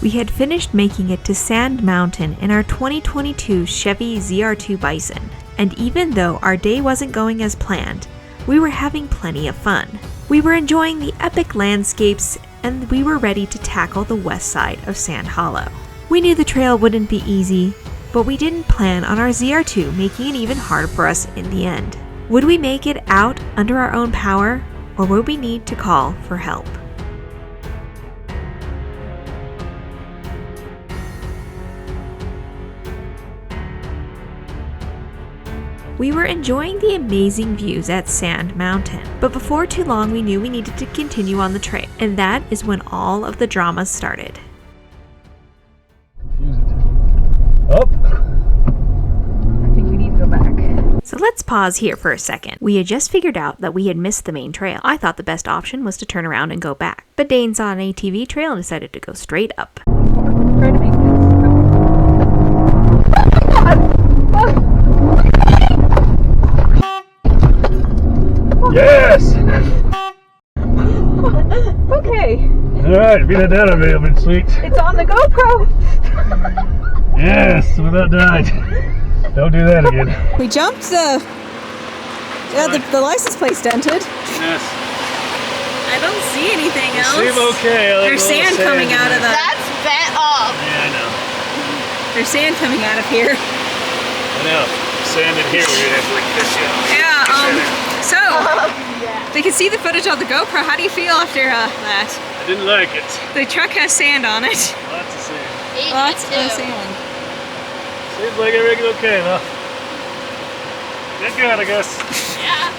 We had finished making it to Sand Mountain in our 2022 Chevy ZR2 Bison, and even though our day wasn't going as planned, we were having plenty of fun. We were enjoying the epic landscapes, and we were ready to tackle the west side of Sand Hollow. We knew the trail wouldn't be easy, but we didn't plan on our ZR2 making it even harder for us in the end. Would we make it out under our own power, or would we need to call for help? We were enjoying the amazing views at Sand Mountain, but before too long we knew we needed to continue on the trail, and that is when all of the drama started. Up. I think we need to go back. So let's pause here for a second. We had just figured out that we had missed the main trail. I thought the best option was to turn around and go back, but Dane saw an ATV trail and decided to go straight up. Try to make this. Yes! Okay. Alright, if you had that available, sweet. It's on the GoPro. Yes, without died. Don't do that again. We jumped the license plate's dented. Yes. I don't see anything else. Seem okay. There's sand coming out of the... That's bent up. Yeah, I know. There's sand coming out of here. I know. Sand in here, we're gonna have to like this out. Yeah, so, we can see the footage on the GoPro. How do you feel after that? I didn't like it. The truck has sand on it. Lots of sand. Lots of sand. Seems like everything's okay though. Did good, I guess. Yeah.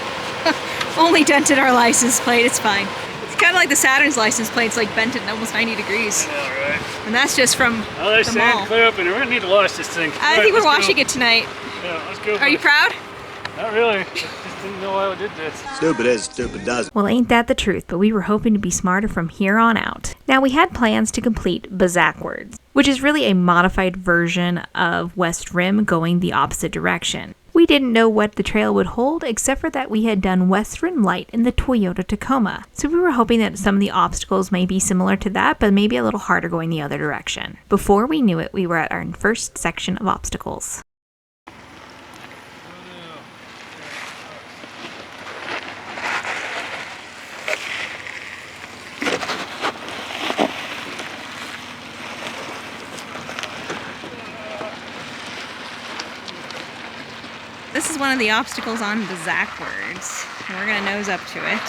Only dented our license plate, it's fine. It's kind of like the Saturn's license plate. It's like bent at almost 90 degrees. I know, right? And that's just from Oh, there's the sand mall. clear up in there. We're gonna need to wash this thing. I think we're washing it tonight. Yeah, let's go. Are you proud? Not really. I just didn't know why we did this. Stupid is, stupid does. Well, ain't that the truth, but we were hoping to be smarter from here on out. Now, we had plans to complete Bazak, which is really a modified version of West Rim going the opposite direction. We didn't know what the trail would hold, except for that we had done West Rim Light in the Toyota Tacoma. So we were hoping that some of the obstacles may be similar to that, but maybe a little harder going the other direction. Before we knew it, we were at our first section of obstacles. This is one of the obstacles on Bazak. We're going to nose up to it.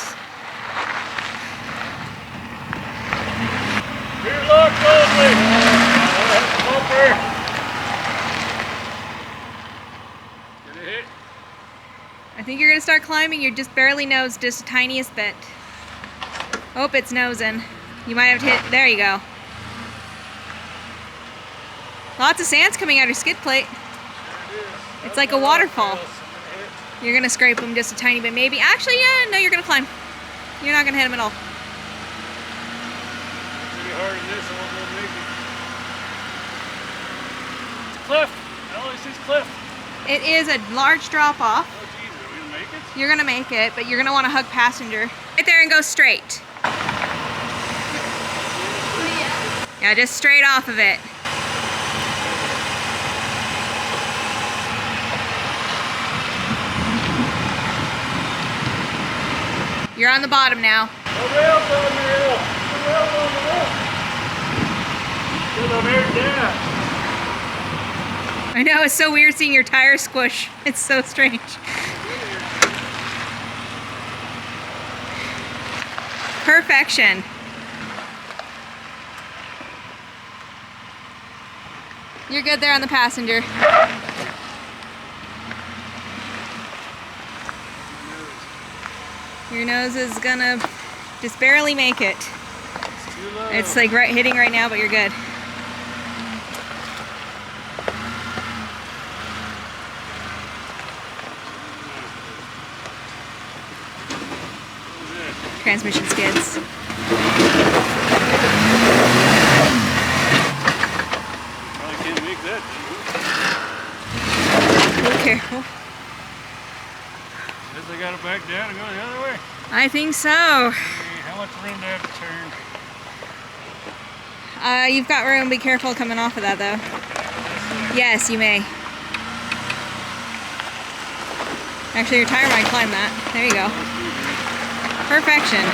Here, look, closely. Bumper. Gonna hit. I think you're going to start climbing. You're just barely nosed, just the tiniest bit. Oh, it's nosing. You might have to hit. There you go. Lots of sand's coming out of your skid plate. It's like a waterfall. You're going to scrape them just a tiny bit, maybe. Actually, yeah, no, you're going to climb. You're not going to hit them at all. Maybe harder than this, I won't be able to make it. It's a cliff. I always see cliff. It is a large drop off. Oh, Jesus, are we gonna make it? You're going to make it, but you're going to want to hug passenger. Right there and go straight. Yeah, just straight off of it. You're on the bottom now. The rail's on the hill. The rail's on the hill. Because I'm here down. I know, it's so weird seeing your tire squish. It's so strange. Perfection. You're good there on the passenger. Your nose is gonna just barely make it. It's too low. It's like right hitting right now, but you're good. Transmission skids. Probably can't make that. Be careful. Guess I gotta back down and go the other way. I think so. Hey, how much room do I have to turn? You've got room. Be careful coming off of that, though. Yes, you may. Actually, your tire might climb that. There you go. Perfection.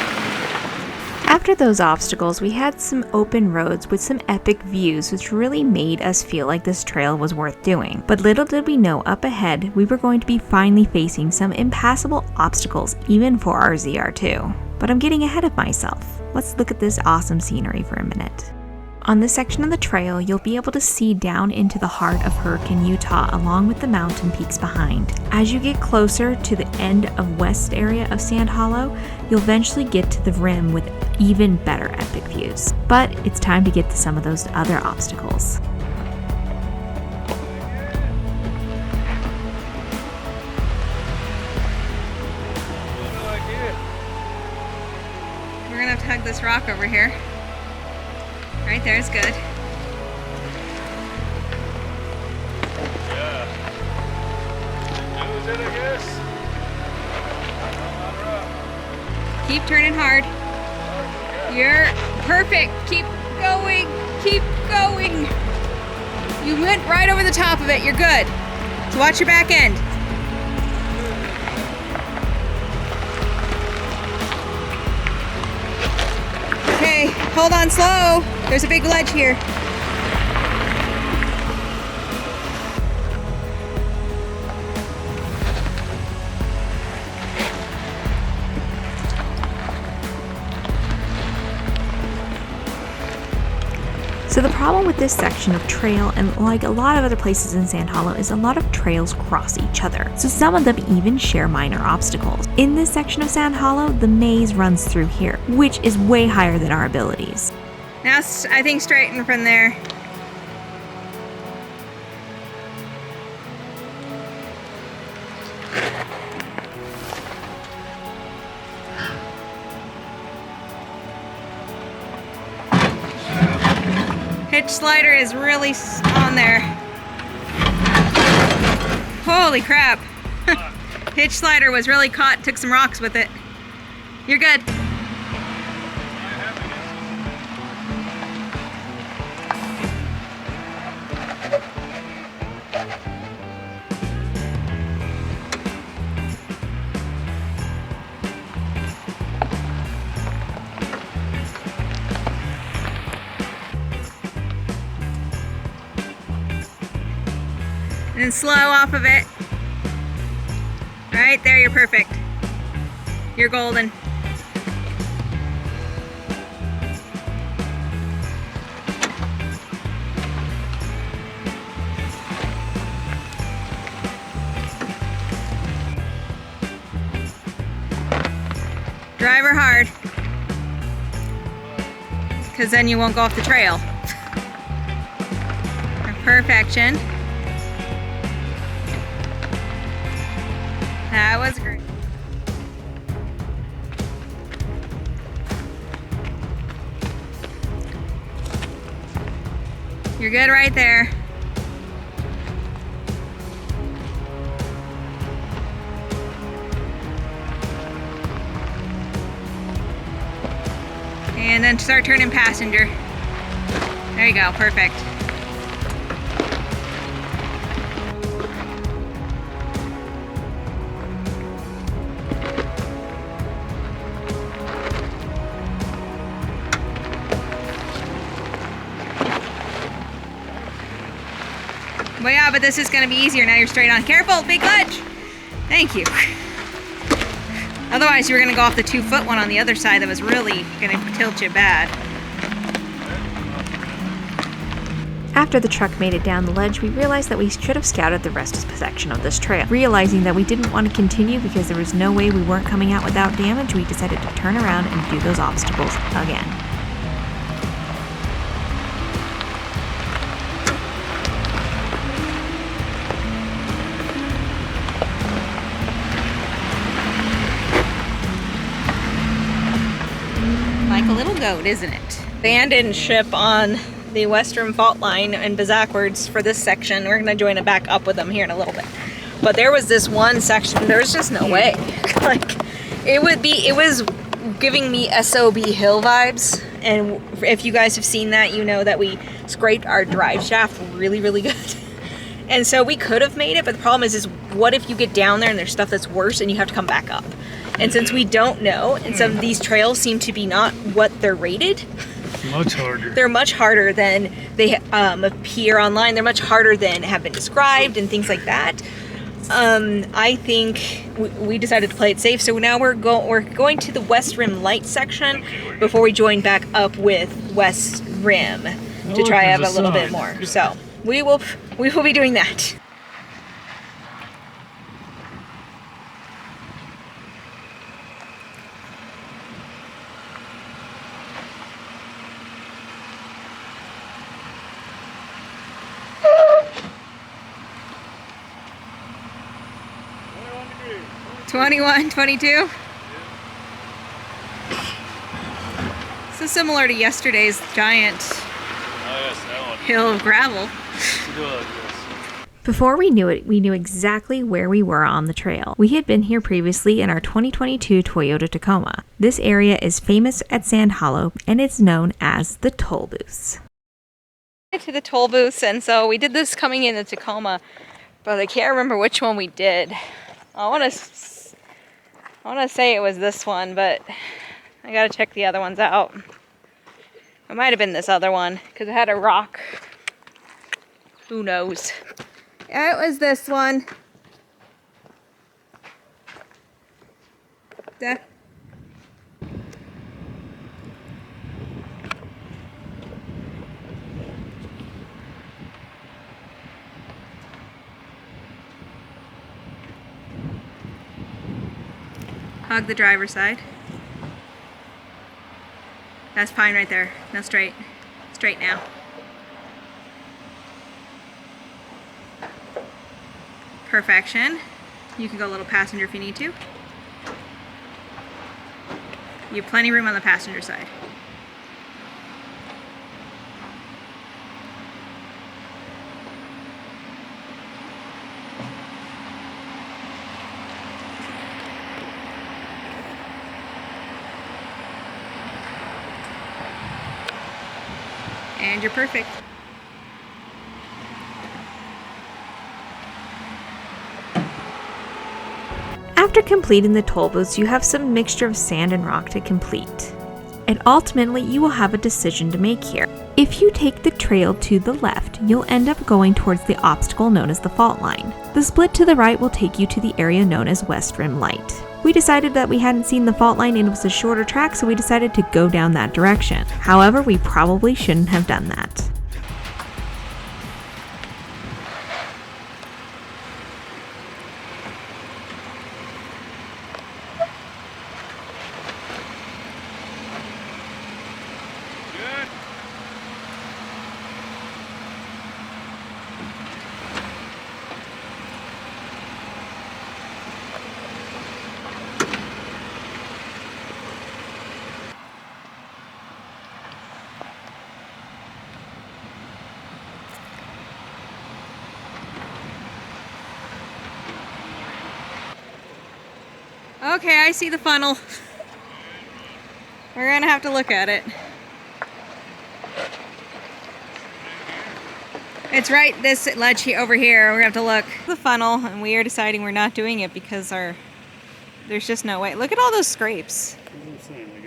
After those obstacles, we had some open roads with some epic views, which really made us feel like this trail was worth doing. But little did we know up ahead, we were going to be finally facing some impassable obstacles even for our ZR2. But I'm getting ahead of myself. Let's look at this awesome scenery for a minute. On this section of the trail, you'll be able to see down into the heart of Hurricane, Utah, along with the mountain peaks behind. As you get closer to the end of west area of Sand Hollow, you'll eventually get to the rim with even better epic views. But it's time to get to some of those other obstacles. We're gonna have to hug this rock over here. Right there is good. Yeah. Lose it, I guess. Keep turning hard. You're perfect. Keep going. Keep going. You went right over the top of it. You're good. So watch your back end. Okay, hold on slow. There's a big ledge here. So the problem with this section of trail, and like a lot of other places in Sand Hollow, is a lot of trails cross each other. So some of them even share minor obstacles. In this section of Sand Hollow, the maze runs through here, which is way higher than our abilities. Now I think straighten from there. Hitch slider is really on there. Holy crap. Hitch slider was really caught, took some rocks with it. You're good. And then slow off of it. All right, there, you're perfect. You're golden. Drive her hard, because then you won't go off the trail. Perfection. That was great. You're good right there. And then start turning passenger. There you go, perfect. Well, yeah, but this is going to be easier. Now you're straight on. Careful, big ledge. Thank you. Otherwise, you were going to go off the 2-foot one on the other side that was really going to tilt you bad. After the truck made it down the ledge, we realized that we should have scouted the rest of the section of this trail. Realizing that we didn't want to continue because there was no way we weren't coming out without damage, we decided to turn around and do those obstacles again. Like a little goat, isn't it? Abandoned ship on the western fault line and Bazakwards for this section. We're gonna join it back up with them here in a little bit. But there was this one section, there was just no way. Like, it was giving me SOB hill vibes, And if you guys have seen that, you know that we scraped our drive shaft really, really good. And so we could have made it, but the problem is what if you get down there and there's stuff that's worse and you have to come back up? And since we don't know, and some of these trails seem to be not what they're rated. Much harder. They're much harder than they appear online. They're much harder than have been described and things like that. I think we decided to play it safe. So now we're going to the West Rim Light section before we join back up with West Rim to try have a little bit more. So we will be doing that. Degrees. 21, 22. So similar to yesterday's giant hill of gravel. Before we knew it, we knew exactly where we were on the trail. We had been here previously in our 2022 Toyota Tacoma. This area is famous at Sand Hollow, and it's known as the toll booths. To the toll booths, and so we did this coming in the Tacoma, but I can't remember which one we did. I want to say it was this one, but I gotta check the other ones out. It might have been this other one because it had a rock. Who knows? It was this one. Hug the driver's side. That's fine right there. No, straight. Straight now. Perfection. You can go a little passenger if you need to. You have plenty of room on the passenger side. And you're perfect. After completing the toll booths, you have some mixture of sand and rock to complete. And ultimately, you will have a decision to make here. If you take the trail to the left, you'll end up going towards the obstacle known as the fault line. The split to the right will take you to the area known as West Rim Light. We decided that we hadn't seen the fault line and it was a shorter track, so we decided to go down that direction. However, we probably shouldn't have done that. Okay, I see the funnel. We're gonna have to look at it. It's right this ledge here, over here. We're gonna have to look. The funnel, and we are deciding we're not doing it because there's just no way. Look at all those scrapes.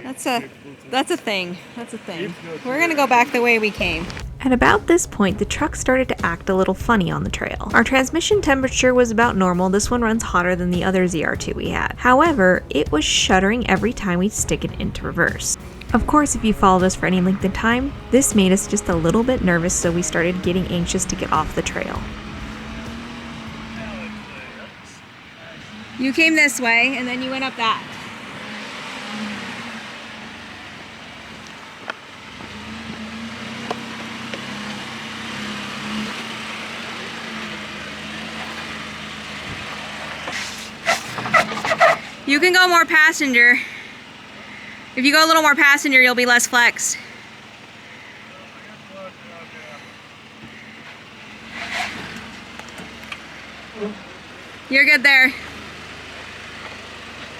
That's a thing. That's a thing. We're gonna go back the way we came. At about this point, the truck started to act a little funny on the trail. Our transmission temperature was about normal. This one runs hotter than the other ZR2 we had. However, it was shuddering every time we stick it into reverse. Of course, if you followed us for any length of time, this made us just a little bit nervous, so we started getting anxious to get off the trail. You came this way, and then you went up that. You can go more passenger. If you go a little more passenger, you'll be less flexed. You're good there.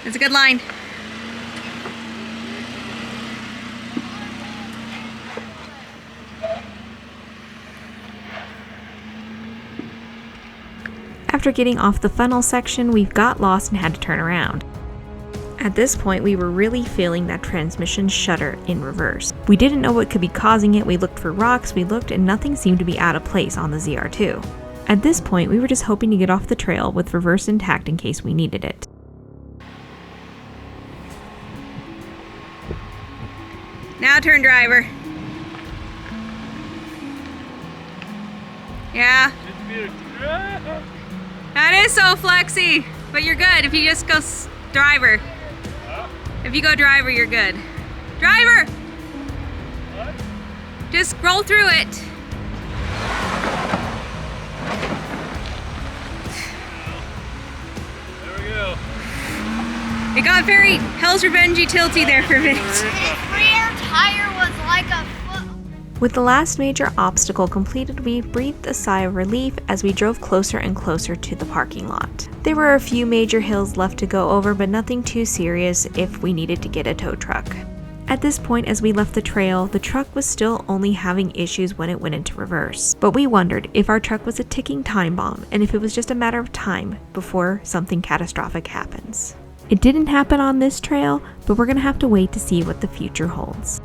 It's a good line. After getting off the funnel section, we got lost and had to turn around. At this point, we were really feeling that transmission shudder in reverse. We didn't know what could be causing it. We looked for rocks, we looked, and nothing seemed to be out of place on the ZR2. At this point, we were just hoping to get off the trail with reverse intact in case we needed it. Now turn, driver. Yeah. That is so flexy, but you're good if you just go driver. If you go driver, you're good. Driver! What? Just roll through it. There we go. It got very Hell's Revenge-y tilty there for a minute. His rear tire was like a foot. With the last major obstacle completed, we breathed a sigh of relief as we drove closer and closer to the parking lot. There were a few major hills left to go over, but nothing too serious if we needed to get a tow truck. At this point, as we left the trail, the truck was still only having issues when it went into reverse. But we wondered if our truck was a ticking time bomb and if it was just a matter of time before something catastrophic happens. It didn't happen on this trail, but we're gonna have to wait to see what the future holds.